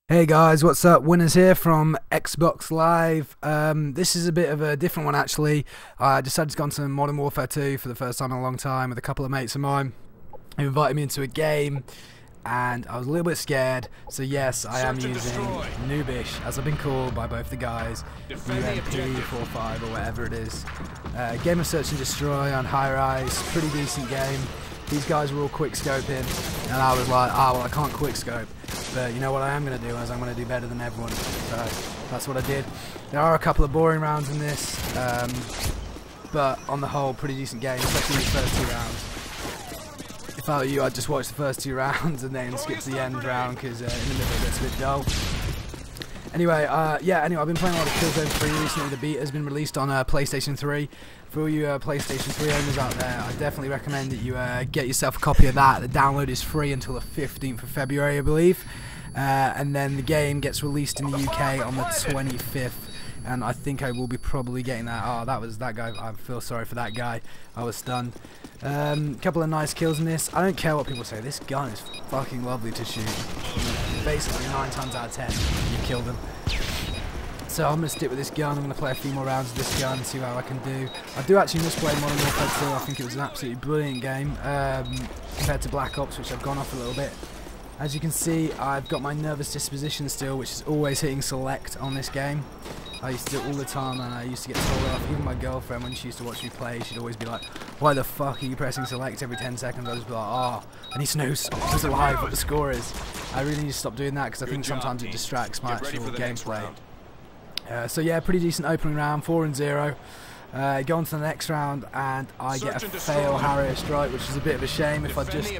Hey guys, what's up? Winners here from Xbox Live. This is a bit of a different one actually. I decided to go on to Modern Warfare 2 for the first time in a long time with a couple of mates of mine who invited me into a game, and I was a little bit scared. So yes, I am using Noobish, as I've been called by both the guys, UMP45 or whatever it is. Game of Search and Destroy on highrise, pretty decent game. These guys were all quick scoping, and I was like, well, I can't quick scope. But you know what I am going to do is I'm going to do better than everyone. So that's what I did. There are a couple of boring rounds in this, but on the whole, pretty decent game, especially the first 2 rounds. If I were you, I'd just watch the first 2 rounds and then skip to the end round, because in the middle it gets a bit dull. Anyway, I've been playing a lot of Killzone 3 recently. The beta has been released on PlayStation 3. For all you PlayStation 3 owners out there, I definitely recommend that you get yourself a copy of that. The download is free until the 15th of February, I believe. And then the game gets released in the UK on the 25th. And I think I will be probably getting that. Oh, that was that guy. I feel sorry for that guy. I was stunned. Couple of nice kills in this. I don't care what people say. This gun is fucking lovely to shoot. Basically 9 times out of 10, you kill them. So I'm going to stick with this gun. I'm going to play a few more rounds of this gun, see how I can do. I do actually miss playing Modern Warfare 2. I think it was an absolutely brilliant game compared to Black Ops, which I've gone off a little bit. As you can see, I've got my nervous disposition still, which is always hitting select on this game. I used to do it all the time, and I used to get told off. Even my girlfriend, when she used to watch me play, she'd always be like, why the fuck are you pressing select every 10 seconds? I'd just be like, I need to know who's alive, what the score is. I really need to stop doing that, because I think sometimes it distracts my actual gameplay. So yeah, pretty decent opening round, 4-0. Go on to the next round, and I get a fail Harrier strike, which is a bit of a shame. If I just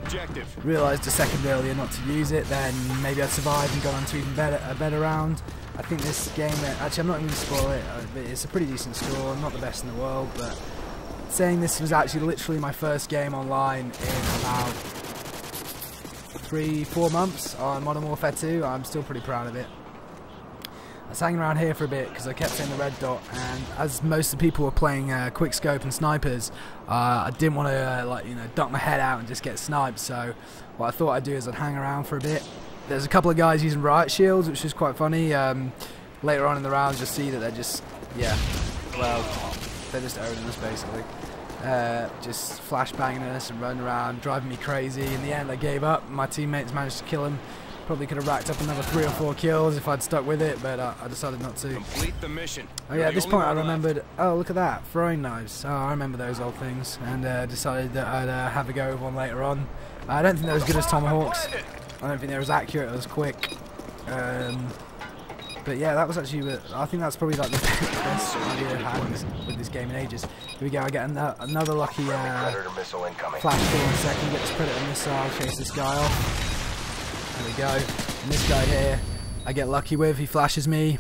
realised a second earlier not to use it, then maybe I'd survive and go on to even a better round. I think this game, actually I'm not even going to spoil it, it's a pretty decent score, not the best in the world, but saying this was actually literally my first game online in about 3-4 months on Modern Warfare 2, I'm still pretty proud of it. I was hanging around here for a bit because I kept seeing the red dot, and as most of the people were playing quick scope and snipers, I didn't want to duck my head out and just get sniped. So what I thought I'd do is I'd hang around for a bit. There's a couple of guys using riot shields, which is quite funny. Later on in the rounds, you'll see that they're just they're just owning us basically. Just flashbanging us and running around, driving me crazy. In the end, I gave up. My teammates managed to kill him. Probably could have racked up another 3 or 4 kills if I'd stuck with it, but I decided not to. Complete the mission. Oh yeah, at this point I remembered, oh look at that, throwing knives. Oh, I remember those old things, and decided that I'd have a go with one later on. I don't think they're as good as tomahawks. I don't think they're as accurate or as quick. But yeah, that was actually, I think that's probably like the best idea I've had with this game in ages. Here we go, I get another lucky flash kill in a second, get this Predator missile, chase this guy off. There we go, and this guy here, I get lucky with, he flashes me,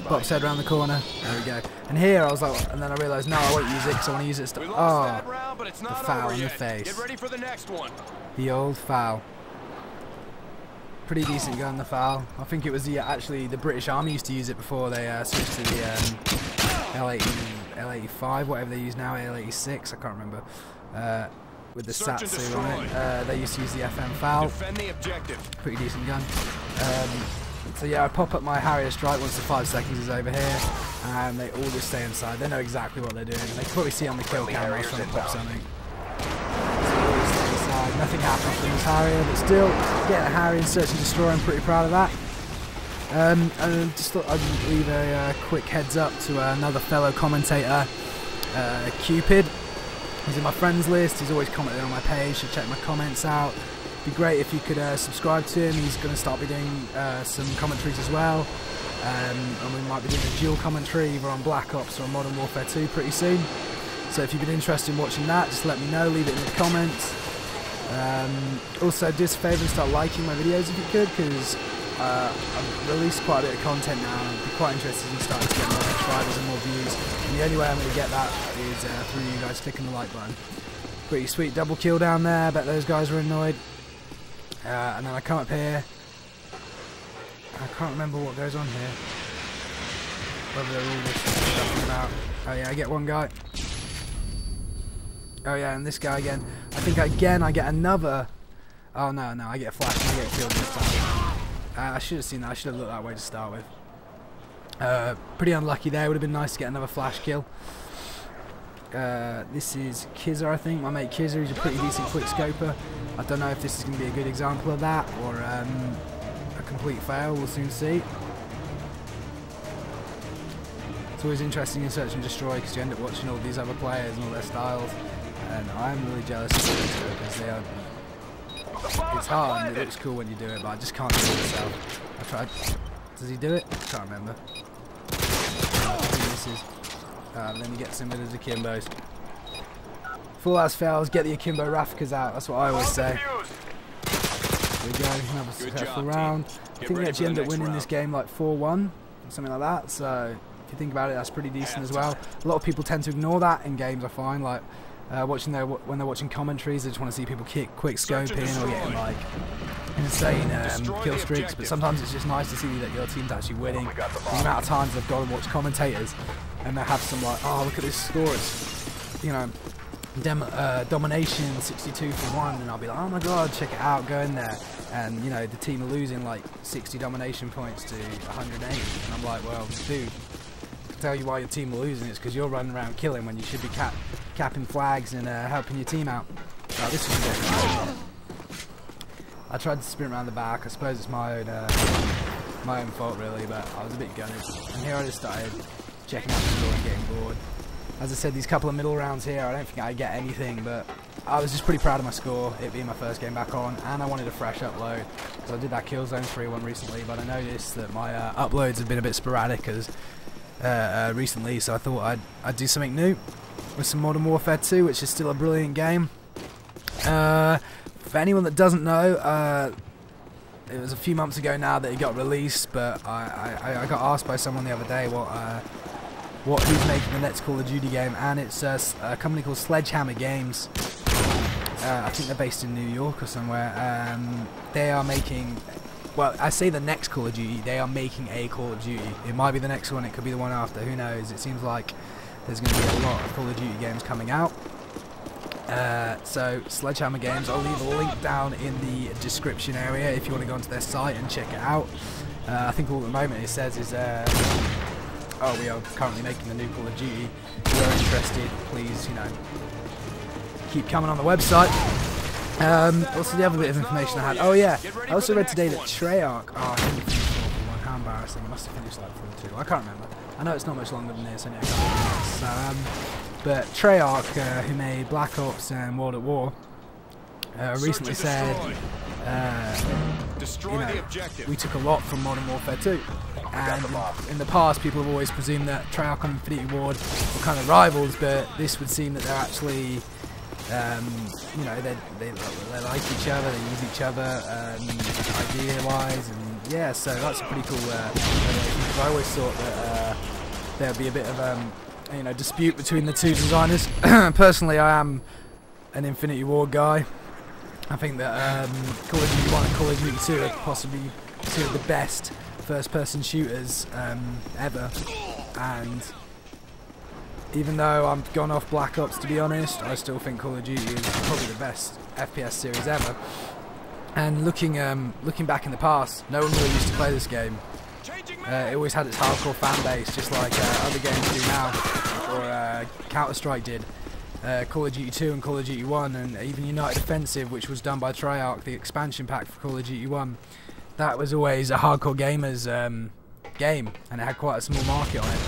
pops head around the corner, there we go. And here I was like, and then I realised, no, I won't use it because I want to use it to, the foul in the face. Get ready for the next one. The old foul. Pretty decent gun, the foul. I think it was actually the British Army used to use it before they switched to the L85, whatever they use now, L86, I can't remember. With the Satsu on it. They used to use the FM foul. Pretty decent gun. So yeah, I pop up my Harrier strike once the 5 seconds is over here, and they all just stay inside. They know exactly what they're doing. They can probably see on the kill camera I was trying to pop something. Nothing happens from this Harrier, but still, getting a Harrier and Search and Destroy, I'm pretty proud of that. And just thought I'd leave a quick heads up to another fellow commentator, Cupid. He's in my friends list, he's always commenting on my page, so check my comments out. It'd be great if you could subscribe to him. He's going to start be doing some commentaries as well. And we might be doing a dual commentary either on Black Ops or on Modern Warfare 2 pretty soon. So if you've been interested in watching that, just let me know, leave it in the comments. Also do us a favour and start liking my videos if you could, because I've released quite a bit of content now, and I'd be quite interested in starting to get more subscribers and more views. And the only way I'm going to get that is through you guys clicking the like button. Pretty sweet double kill down there, I bet those guys were annoyed. And then I come up here. I can't remember what goes on here. Whether they're all just stuff about. Oh yeah, I get one guy. Oh yeah, and this guy again. I think again I get another. Oh no, I get flashed and I get killed this time. I should have seen that. I should have looked that way to start with. Pretty unlucky there. Would have been nice to get another flash kill. This is Kizzer, I think. My mate Kizzer, he's a pretty decent quick scoper. I don't know if this is going to be a good example of that or a complete fail. We'll soon see. It's always interesting in Search and Destroy because you end up watching all these other players and all their styles, and I'm really jealous of them because they are. It's hard and it looks cool when you do it, but I just can't do it myself. I tried. Does he do it? I can't remember. Then he gets in with his akimbos. Full as fails, get the akimbo Rafikas out. That's what I always say. There we go, another successful round. I think we actually end up winning this game like 4-1, something like that. So if you think about it, that's pretty decent as well. A lot of people tend to ignore that in games, I find. Like when they're watching commentaries, they just want to see people quick scoping or getting like insane kill streaks. But sometimes it's just nice to see that your team's actually winning. The amount of times I've gone and watched commentators and they have some like, oh look at this score, it's, you know, domination 62-1, and I'll be like, oh my god, check it out, go in there, and you know the team are losing like 60 domination points to 180, and I'm like, well dude, I can tell you why your team are losing. It's because you're running around killing when you should be capping flags and helping your team out. Oh, this is a bit I tried to sprint around the back. I suppose it's my own fault really, but I was a bit gunning, and here I just started checking out the score and getting bored. As I said, these couple of middle rounds here, I don't think I get anything, but I was just pretty proud of my score, it being my first game back on, and I wanted a fresh upload, because I did that Killzone 3-1 recently, but I noticed that my uploads have been a bit sporadic recently, so I thought I'd do something new with some Modern Warfare 2, which is still a brilliant game. For anyone that doesn't know, it was a few months ago now that it got released, but I got asked by someone the other day who's making the next Call of Duty game, and it's a company called Sledgehammer Games. I think they're based in New York or somewhere. They are making, well, I say the next Call of Duty, they are making a Call of Duty. It might be the next one, it could be the one after, who knows. It seems like there's going to be a lot of Call of Duty games coming out. So Sledgehammer Games, I'll leave a link down in the description area if you want to go onto their site and check it out. I think all at the moment it says is oh, we are currently making the new Call of Duty. If you're interested, please, you know, keep coming on the website. Also, the other bit of information I had. Oh yeah, I also read today that Treyarch. Oh, he didn't finish 4-1. How embarrassing! He must have finished like 4-2. I can't remember. I know it's not much longer than this, only a couple of minutes. But Treyarch, who made Black Ops and World at War, recently said, you know, we took a lot from Modern Warfare 2. And in the past, people have always presumed that Treyarch and Infinity Ward were kind of rivals, but this would seem that they're actually, you know, they like each other, they use each other idea-wise, and yeah, so that's a pretty cool. I always thought that there would be a bit of you know, dispute between the two designers. Personally, I am an Infinity Ward guy. I think that Call of Duty 1 and Call of Duty 2 are possibly two of the best first-person shooters ever, and even though I've gone off Black Ops, to be honest, I still think Call of Duty is probably the best FPS series ever. And looking back in the past, no one really used to play this game. It always had its hardcore fan base, just like other games do now, or Counter-Strike did. Call of Duty 2 and Call of Duty 1, and even United Offensive, which was done by Treyarch, the expansion pack for Call of Duty 1. That was always a hardcore gamers game, and it had quite a small market on it.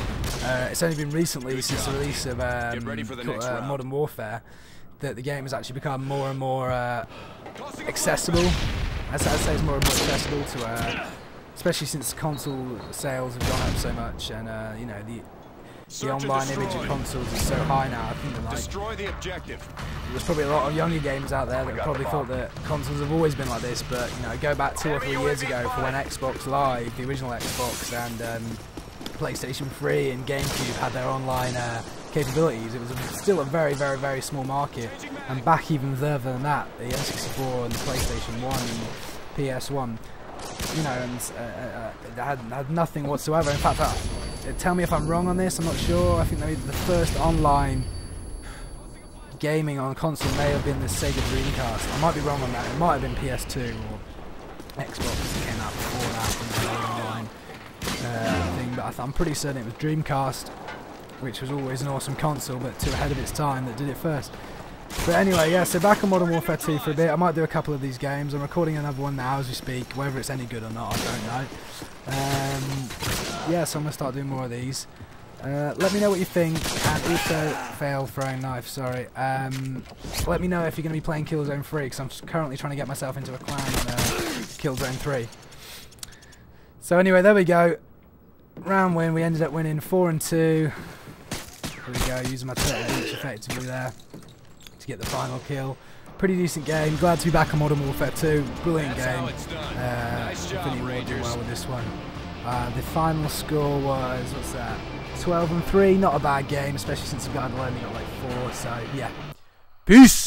It's only been recently, since the release of Modern Warfare, that the game has actually become more and more accessible. I'd say it's more and more accessible to, especially since console sales have gone up so much, and you know, the online image of consoles is so high now. I think that, like, there's probably a lot of younger gamers out there that probably thought that consoles have always been like this, but you know, go back 2 or 3 years ago for when Xbox Live, the original Xbox, and PlayStation 3 and GameCube had their online capabilities. It was still a very, very, very small market, and back even further than that, the N64 and the PlayStation 1 and PS1, you know, and it had nothing whatsoever. In fact, tell me if I'm wrong on this, I'm not sure. I think maybe the first online gaming on console may have been the Sega Dreamcast. I might be wrong on that. It might have been PS2 or Xbox that came out before that. I'm pretty certain it was Dreamcast, which was always an awesome console, but too ahead of its time, that did it first. But anyway, yeah, so back on Modern Warfare 2 for a bit. I might do a couple of these games. I'm recording another one now as we speak. Whether it's any good or not, I don't know. Yeah, so I'm going to start doing more of these. Let me know what you think, and also, fail throwing knife, sorry. Let me know if you're going to be playing Killzone 3, because I'm currently trying to get myself into a clan in Killzone 3. So anyway, there we go. Round win, we ended up winning 4-2. Here we go, using my turtle beach effectively there to get the final kill. Pretty decent game. Glad to be back on Modern Warfare 2. Brilliant game. Infinity Ward did well with this one. The final score was, what's that? 12-3. Not a bad game, especially since the guy below me got like 4. So yeah. Peace.